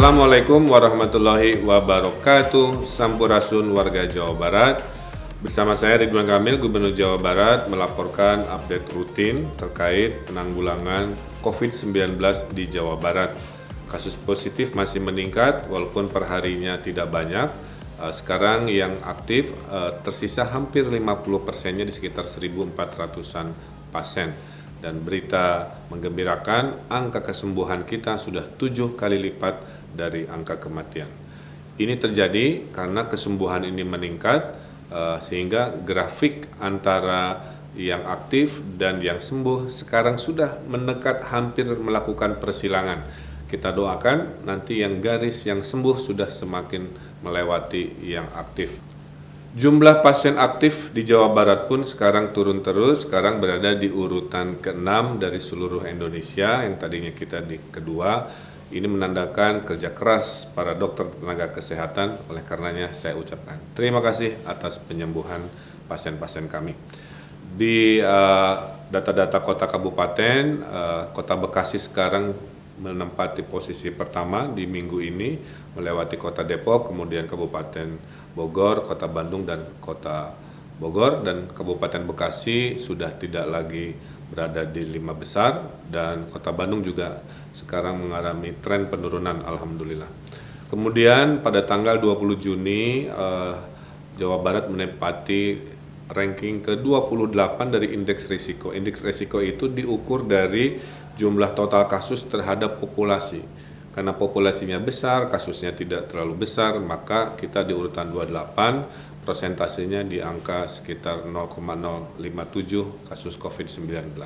Assalamualaikum warahmatullahi wabarakatuh. Sampurasun warga Jawa Barat. Bersama saya Ridwan Kamil, Gubernur Jawa Barat, melaporkan update rutin terkait penanggulangan COVID-19 di Jawa Barat. Kasus positif masih meningkat walaupun perharinya tidak banyak. Sekarang yang aktif tersisa hampir 50%-nya di sekitar 1.400-an pasien. Dan berita menggembirakan, angka kesembuhan kita sudah 7 kali lipat dari angka kematian. Ini terjadi karena kesembuhan ini meningkat sehingga grafik antara yang aktif dan yang sembuh sekarang sudah mendekat, hampir melakukan persilangan. Kita doakan nanti yang garis yang sembuh sudah semakin melewati yang aktif. Jumlah pasien aktif di Jawa Barat pun sekarang turun terus, sekarang berada di urutan ke-6 dari seluruh Indonesia, yang tadinya kita di kedua. Ini menandakan kerja keras para dokter tenaga kesehatan, oleh karenanya saya ucapkan terima kasih atas penyembuhan pasien-pasien kami. Di data-data kota kabupaten, kota Bekasi sekarang menempati posisi pertama di minggu ini, melewati kota Depok, kemudian Kabupaten Bogor, Kota Bandung, dan Kota Bogor, dan Kabupaten Bekasi sudah tidak lagi berada di 5 besar, dan Kota Bandung juga sekarang mengalami tren penurunan, alhamdulillah. Kemudian pada tanggal 20 Juni Jawa Barat menempati ranking ke-28 dari indeks risiko. Indeks risiko itu diukur dari jumlah total kasus terhadap populasi. Karena populasinya besar, kasusnya tidak terlalu besar, maka kita di urutan 28, prosentasenya di angka sekitar 0,057 kasus COVID-19.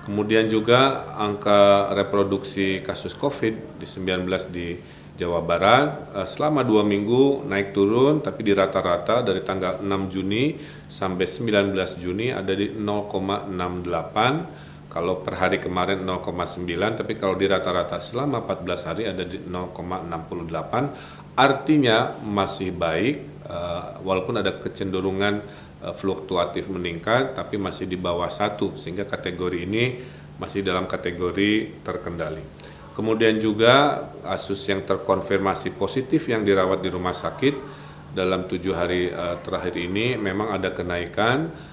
Kemudian juga angka reproduksi kasus COVID-19 di Jawa Barat selama 2 minggu naik turun, tapi di rata-rata dari tanggal 6 Juni sampai 19 Juni ada di 0,68. Kalau per hari kemarin 0,9, tapi kalau di rata-rata selama 14 hari ada di 0,68, artinya masih baik, walaupun ada kecenderungan fluktuatif meningkat, tapi masih di bawah 1, sehingga kategori ini masih dalam kategori terkendali. Kemudian juga kasus yang terkonfirmasi positif yang dirawat di rumah sakit dalam 7 hari terakhir ini memang ada kenaikan,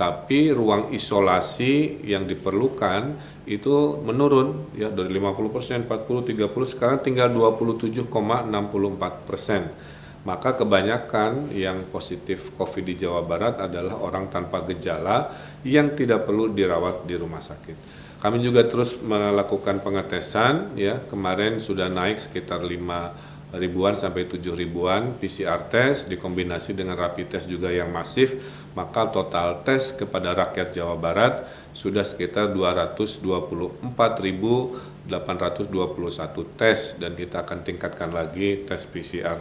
tapi ruang isolasi yang diperlukan itu menurun ya, dari 50%, 40, 30 sekarang tinggal 27,64%. Maka kebanyakan yang positif COVID di Jawa Barat adalah orang tanpa gejala yang tidak perlu dirawat di rumah sakit. Kami juga terus melakukan pengetesan ya, kemarin sudah naik sekitar 5 ribuan sampai 7 ribuan PCR test dikombinasi dengan rapid test juga yang masif, maka total tes kepada rakyat Jawa Barat sudah sekitar 224.821 tes, dan kita akan tingkatkan lagi tes PCR.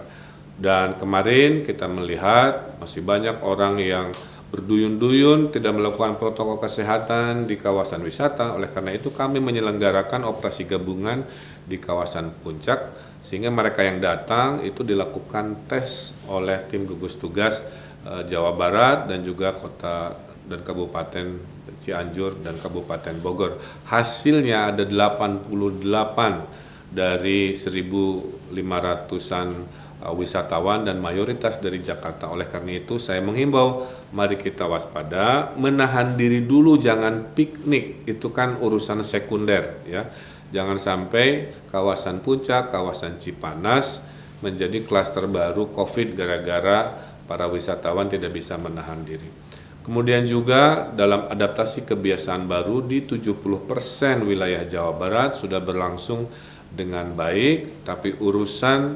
Dan kemarin kita melihat masih banyak orang yang berduyun-duyun tidak melakukan protokol kesehatan di kawasan wisata. Oleh karena itu kami menyelenggarakan operasi gabungan di kawasan Puncak, sehingga mereka yang datang itu dilakukan tes oleh tim gugus tugas Jawa Barat dan juga kota dan Kabupaten Cianjur dan Kabupaten Bogor. Hasilnya ada 88 dari 1.500-an wisatawan dan mayoritas dari Jakarta. Oleh karena itu saya menghimbau, mari kita waspada, menahan diri dulu, jangan piknik, itu kan urusan sekunder ya. Jangan sampai kawasan Puncak, kawasan Cipanas menjadi klaster baru COVID gara-gara para wisatawan tidak bisa menahan diri. Kemudian juga dalam adaptasi kebiasaan baru di 70% wilayah Jawa Barat sudah berlangsung dengan baik, tapi urusan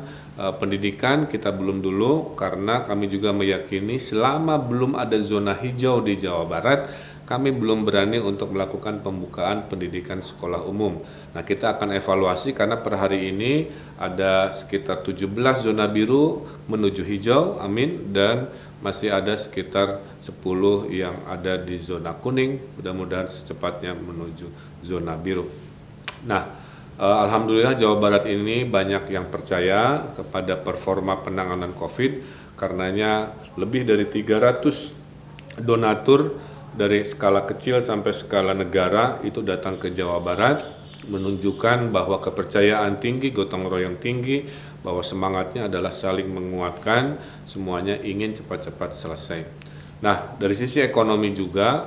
pendidikan kita belum dulu, karena kami juga meyakini selama belum ada zona hijau di Jawa Barat, kami belum berani untuk melakukan pembukaan pendidikan sekolah umum. Nah, kita akan evaluasi karena per hari ini ada sekitar 17 zona biru menuju hijau, amin, dan masih ada sekitar 10 yang ada di zona kuning, mudah-mudahan secepatnya menuju zona biru. Nah, alhamdulillah Jawa Barat ini banyak yang percaya kepada performa penanganan COVID, karenanya lebih dari 300 donatur dari skala kecil sampai skala negara itu datang ke Jawa Barat menunjukkan bahwa kepercayaan tinggi, gotong royong tinggi, bahwa semangatnya adalah saling menguatkan, semuanya ingin cepat-cepat selesai. Nah, dari sisi ekonomi juga,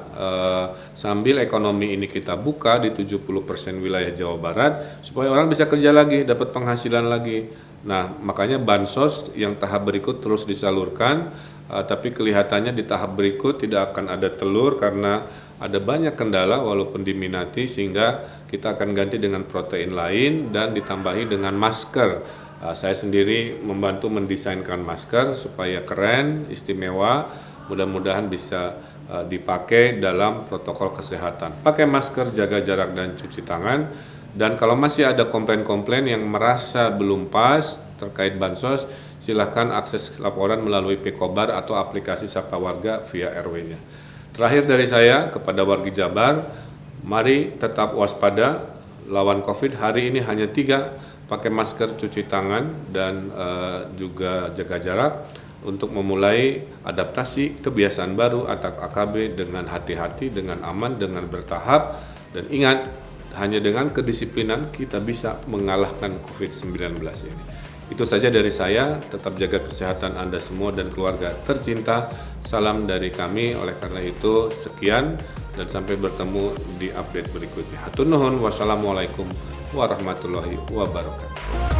sambil ekonomi ini kita buka di 70% wilayah Jawa Barat, supaya orang bisa kerja lagi, dapat penghasilan lagi. Nah, makanya bansos yang tahap berikut terus disalurkan, tapi kelihatannya di tahap berikut tidak akan ada telur karena ada banyak kendala walaupun diminati, sehingga kita akan ganti dengan protein lain dan ditambahi dengan masker. Saya sendiri membantu mendesainkan masker supaya keren, istimewa, mudah-mudahan bisa dipakai dalam protokol kesehatan. Pakai masker, jaga jarak dan cuci tangan. Dan kalau masih ada komplain-komplain yang merasa belum pas terkait bansos, silahkan akses laporan melalui Pekobar atau aplikasi Sapa Warga via RW-nya. Terakhir dari saya kepada warga Jabar, mari tetap waspada lawan COVID. Hari ini hanya 3, pakai masker, cuci tangan, dan juga jaga jarak untuk memulai adaptasi kebiasaan baru atau AKB dengan hati-hati, dengan aman, dengan bertahap. Dan ingat, hanya dengan kedisiplinan kita bisa mengalahkan COVID-19 ini. Itu saja dari saya, tetap jaga kesehatan Anda semua dan keluarga tercinta. Salam dari kami, oleh karena itu sekian dan sampai bertemu di update berikutnya. Hatur nuhun, wassalamualaikum warahmatullahi wabarakatuh.